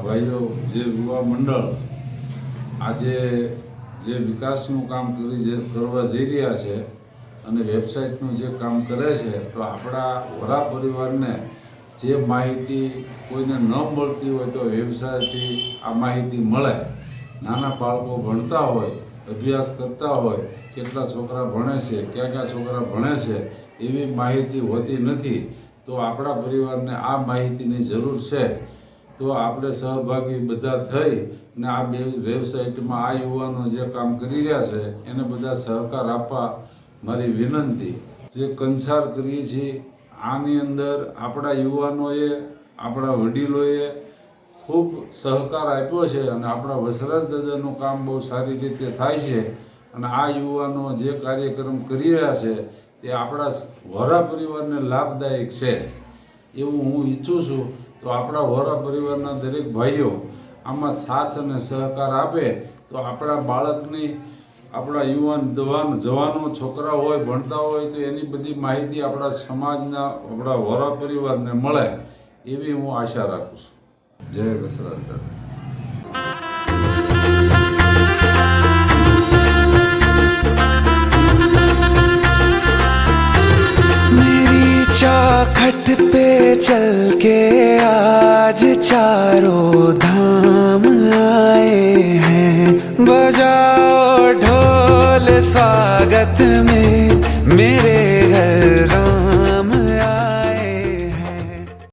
ભાઈઓ જે યુવા મંડળ આજે જે વિકાસનું કામ કરવા જઈ રહ્યા છે અને વેબસાઇટનું જે કામ કરે છે, તો આપણા વરા પરિવારને જે માહિતી કોઈને ન મળતી હોય તો વેબસાઇટથી આ માહિતી મળે. નાના બાળકો ભણતા હોય, અભ્યાસ કરતા હોય, કેટલા છોકરા ભણે છે, ક્યાં ક્યાં છોકરા ભણે છે, એવી માહિતી હોતી નથી. તો આપણા પરિવારને આ માહિતીની જરૂર છે. તો આપણે સહભાગી બધા થઈ અને આ વેબસાઇટમાં આ યુવાનો જે કામ કરી રહ્યા છે એને બધા સહકાર આપવા મારી વિનંતી. જે કંસાર કરીએ છીએ આની અંદર આપણા યુવાનોએ, આપણા વડીલોએ ખૂબ સહકાર આપ્યો છે અને આપણા વસરાજ દાદાનું કામ બહુ સારી રીતે થાય છે. અને આ યુવાનો જે કાર્યક્રમ કરી રહ્યા છે તે આપણા વરા પરિવારને લાભદાયક છે એવું હું ઈચ્છું છું. તો આપણા વરા પરિવારના દરેક ભાઈઓ આમાં સાથ અને સહકાર આપે તો આપણા બાળકની, આપણા જવાનો છોકરા હોય, ભણતા હોય તો એની બધી માહિતી આપણા સમાજના, આપણા વરા પરિવારને મળે એવી હું આશા રાખું છું. જય વસરાજ દાદા. चौखट पे चल के आज चारों धाम आए हैं, बजाओ ढोल स्वागत में मेरे